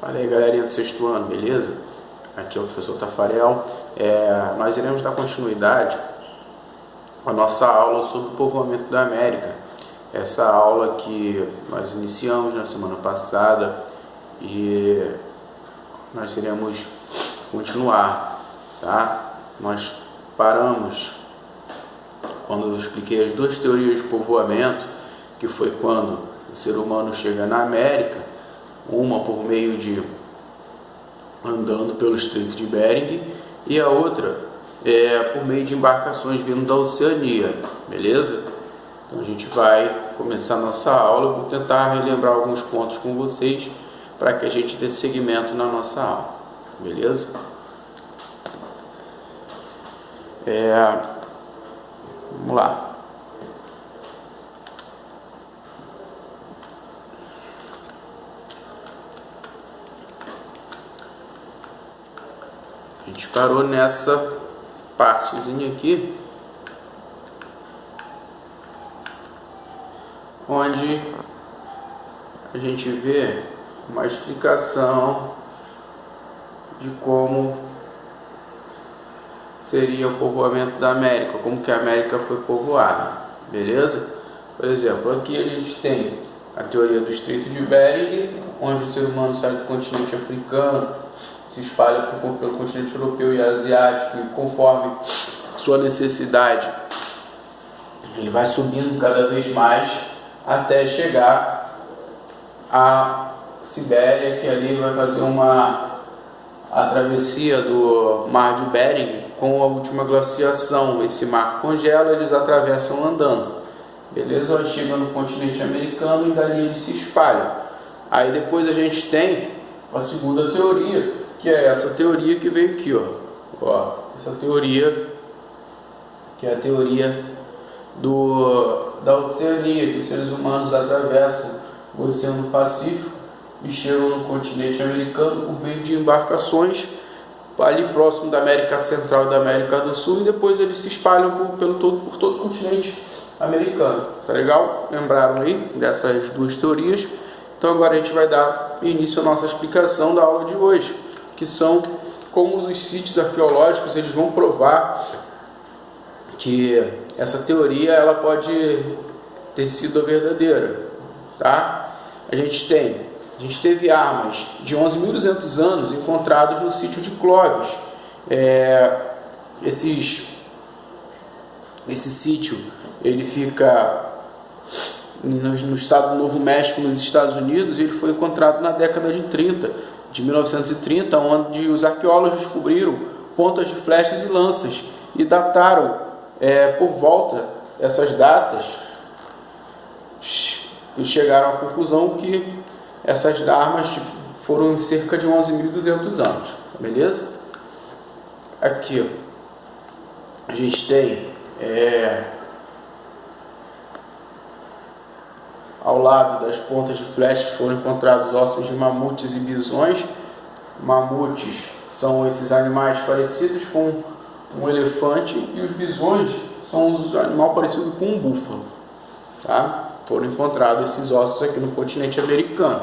Fala aí, galerinha do sexto ano, beleza? Aqui é o professor Tafarel. Nós iremos dar continuidade à nossa aula sobre o povoamento da América. Essa aula que nós iniciamos na semana passada e nós iremos continuar, tá? Nós paramos quando eu expliquei as duas teorias de povoamento, que foi quando o ser humano chega na América, uma por meio de andando pelo Estreito de Bering e a outra por meio de embarcações vindo da Oceania, beleza? Então a gente vai começar nossa aula, eu vou tentar relembrar alguns pontos com vocês para que a gente dê seguimento na nossa aula, beleza? Vamos lá. A gente parou nessa partezinha aqui, onde a gente vê uma explicação de como seria o povoamento da América, como que a América foi povoada, beleza? Por exemplo, aqui a gente tem a teoria do Estreito de Bering, onde o ser humano sai do continente africano, se espalha pelo continente europeu e asiático, e conforme sua necessidade ele vai subindo cada vez mais até chegar à Sibéria, que ali vai fazer a travessia do Mar de Bering com a última glaciação. Esse mar congela, eles atravessam andando, beleza? Aí chegam no continente americano e dali eles se espalham. Aí depois a gente tem a segunda teoria, que é essa teoria que veio aqui, ó. Essa teoria, que é a teoria da Oceania, que os seres humanos atravessam o Oceano Pacífico e chegam no continente americano por meio de embarcações ali próximo da América Central e da América do Sul, e depois eles se espalham por todo o continente americano. Tá legal? Lembraram aí dessas duas teorias? Então agora a gente vai dar início à nossa explicação da aula de hoje, que são como os sítios arqueológicos eles vão provar que essa teoria ela pode ter sido a verdadeira, tá? A gente teve armas de 11.200 anos encontradas no sítio de Clovis. Esse sítio ele fica no estado do Novo México, nos Estados Unidos, e ele foi encontrado na década de 1930, onde os arqueólogos descobriram pontas de flechas e lanças e dataram por volta essas datas e chegaram à conclusão que essas armas foram cerca de 11.200 anos, beleza? Aqui a gente tem ao lado das pontas de flechas foram encontrados ossos de mamutes e bisões. Mamutes são esses animais parecidos com um elefante e os bisões são os animais parecidos com um búfalo, tá? Foram encontrados esses ossos aqui no continente americano.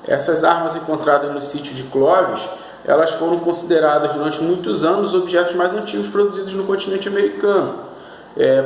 Essas armas encontradas no sítio de Clovis, elas foram consideradas durante muitos anos os objetos mais antigos produzidos no continente americano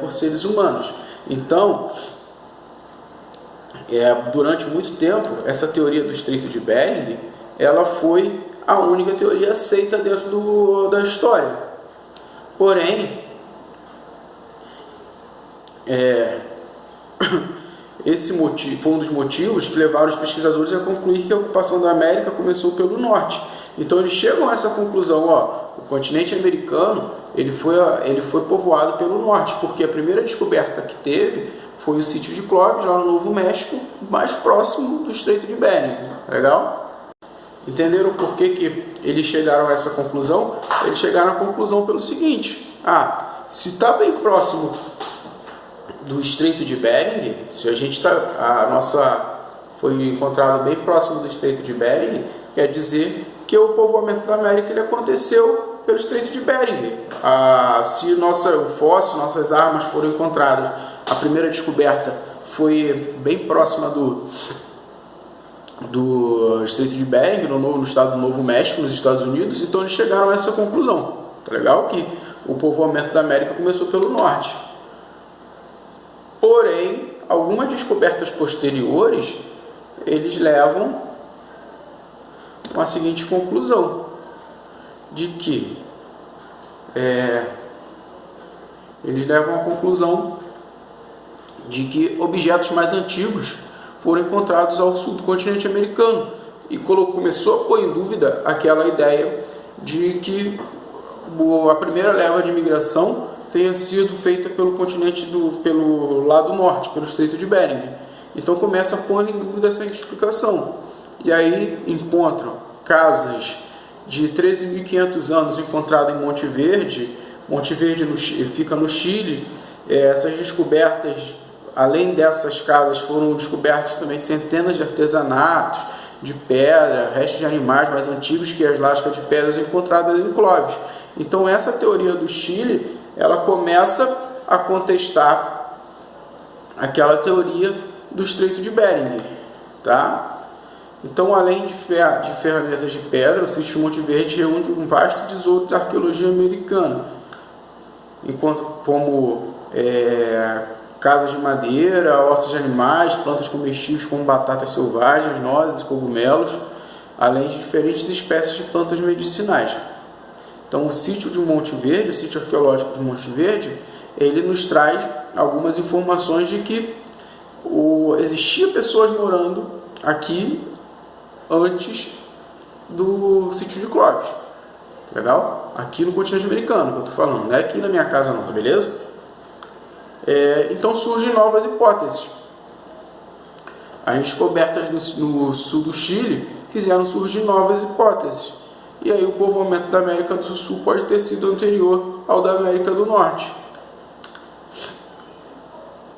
por seres humanos. Então, durante muito tempo, essa teoria do Estreito de Bering, ela foi a única teoria aceita dentro da história. Porém, esse motivo foi um dos motivos que levaram os pesquisadores a concluir que a ocupação da América começou pelo norte. Então eles chegam a essa conclusão, o continente americano ele foi povoado pelo norte, porque a primeira descoberta que teve foi o sítio de Clovis, lá no Novo México, mais próximo do Estreito de Bering. Legal? Entenderam por que eles chegaram a essa conclusão? Eles chegaram à conclusão pelo seguinte: se está bem próximo do Estreito de Bering, se a gente foi encontrado bem próximo do Estreito de Bering, quer dizer que o povoamento da América ele aconteceu pelo Estreito de Bering. Se o fóssil, nossas armas foram encontradas A primeira descoberta foi bem próxima do Estreito de Bering, no estado do Novo México, nos Estados Unidos. Então eles chegaram a essa conclusão. Tá legal? Que o povoamento da América começou pelo norte. Porém, algumas descobertas posteriores, eles levam a seguinte conclusão, de que objetos mais antigos foram encontrados ao sul do continente americano, e começou a pôr em dúvida aquela ideia de que a primeira leva de imigração tenha sido feita pelo pelo lado norte, pelo Estreito de Bering. Então começa a pôr em dúvida essa explicação. E aí encontram casas de 13.500 anos encontradas em Monte Verde. Monte Verde fica no Chile. Essas descobertas, além dessas casas, foram descobertos também centenas de artesanatos de pedra, restos de animais mais antigos que as lascas de pedras encontradas em Clovis. Então essa teoria do Chile, ela começa a contestar aquela teoria do Estreito de Bering, tá? Então, além de ferramentas de pedra, o sítio Monte Verde reúne um vasto tesouro da arqueologia americana, como casas de madeira, ossos de animais, plantas comestíveis como batatas selvagens, nozes, cogumelos, além de diferentes espécies de plantas medicinais. Então, o sítio de Monte Verde, o sítio arqueológico de Monte Verde, ele nos traz algumas informações de que existia pessoas morando aqui antes do sítio de Clovis. Legal? Aqui no continente americano que eu estou falando, não é aqui na minha casa não, tá beleza? Então surgem novas hipóteses. As descobertas no sul do Chile fizeram surgir novas hipóteses. E aí o povoamento da América do Sul pode ter sido anterior ao da América do Norte.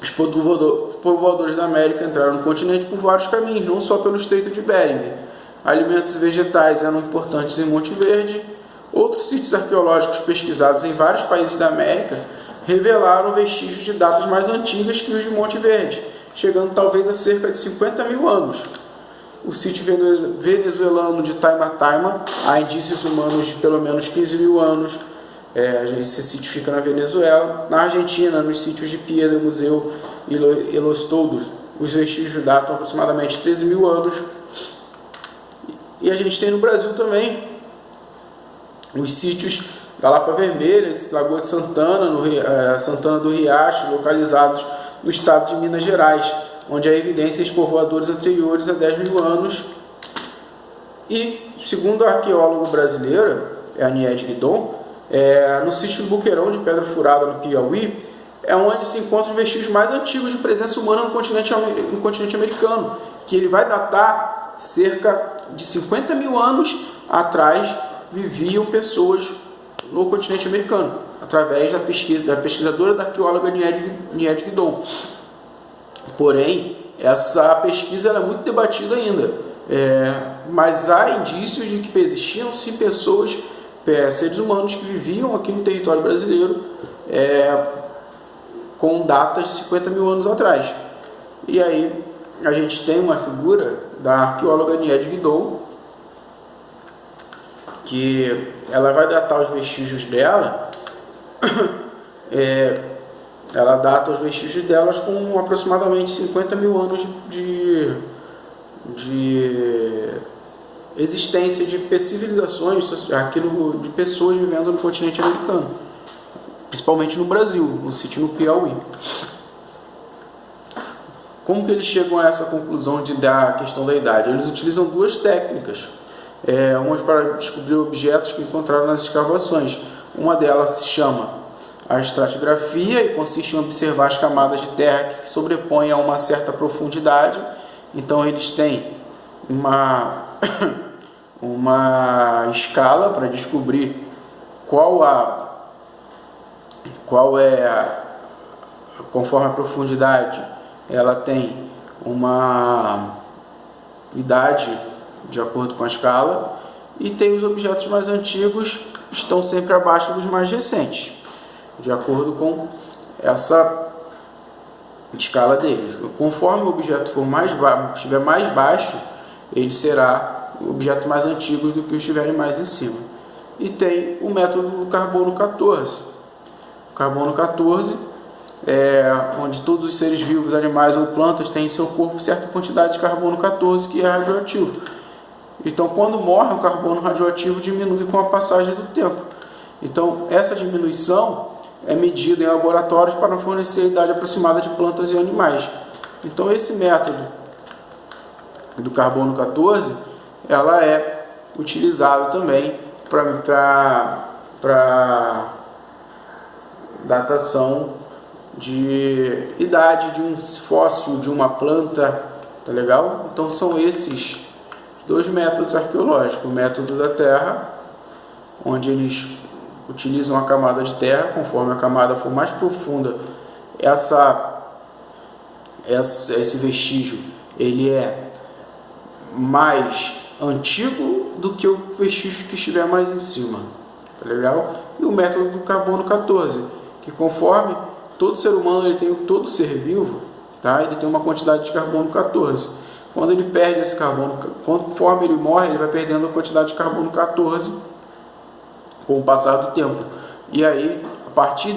Os povoadores da América entraram no continente por vários caminhos, não só pelo Estreito de Bering. Alimentos vegetais eram importantes em Monte Verde. Outros sítios arqueológicos pesquisados em vários países da América revelaram vestígios de datas mais antigas que os de Monte Verde, chegando talvez a cerca de 50 mil anos. O sítio venezuelano de Taima há indícios humanos de pelo menos 15 mil anos. Esse sítio fica na Venezuela. Na Argentina, nos sítios de Piedra, Museu e Los Toldos, os vestígios datam aproximadamente 13 mil anos. E a gente tem no Brasil também os sítios da Lapa Vermelha, Lagoa de Santana, Santana do Riacho, localizados no estado de Minas Gerais, onde há evidências de povoadores anteriores a 10 mil anos. E, segundo a arqueóloga brasileira, a Niede Guidon, no sítio do Boqueirão de Pedra Furada, no Piauí, é onde se encontram os vestígios mais antigos de presença humana no continente americano, que ele vai datar cerca de 50 mil anos atrás. Viviam pessoas no continente americano, através da pesquisadora da arqueóloga Niede Guidon. Porém, essa pesquisa é muito debatida ainda, mas há indícios de que existiam sim pessoas, seres humanos que viviam aqui no território brasileiro com datas de 50 mil anos atrás. E aí a gente tem uma figura da arqueóloga Niede Guidon, que ela vai datar os vestígios dela, ela data os vestígios delas com aproximadamente 50 mil anos de existência de civilizações aqui de pessoas vivendo no continente americano, principalmente no Brasil, no sítio no Piauí. Como que eles chegam a essa conclusão da questão da idade? Eles utilizam duas técnicas. Umas para descobrir objetos que encontraram nas escavações. Uma delas se chama a estratigrafia e consiste em observar as camadas de terra que se sobrepõem a uma certa profundidade. Então eles têm uma escala para descobrir conforme a profundidade, ela tem uma idade de acordo com a escala, e tem os objetos mais antigos estão sempre abaixo dos mais recentes, de acordo com essa escala deles. Conforme o objeto for estiver mais baixo, ele será o objeto mais antigo do que os estiverem mais em cima. E tem o método do carbono 14. O carbono 14 é onde todos os seres vivos, animais ou plantas, têm em seu corpo certa quantidade de carbono 14 que é radioativo. Então, quando morre, o carbono radioativo diminui com a passagem do tempo. Então, essa diminuição é medida em laboratórios para fornecer a idade aproximada de plantas e animais. Então, esse método do carbono 14, ela é utilizado também para datação de idade de um fóssil de uma planta, tá legal? Então, são esses dois métodos arqueológicos: o método da terra, onde eles utilizam a camada de terra. Conforme a camada for mais profunda, esse vestígio ele é mais antigo do que o vestígio que estiver mais em cima, tá legal? E o método do carbono 14, que conforme todo ser humano, todo ser vivo, tá? Ele tem uma quantidade de carbono 14. Quando ele perde esse carbono, conforme ele morre, ele vai perdendo a quantidade de carbono 14 com o passar do tempo. E aí, a partir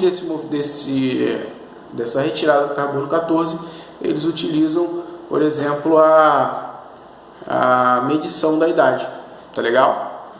dessa retirada do carbono 14, eles utilizam, por exemplo, a medição da idade. Tá legal?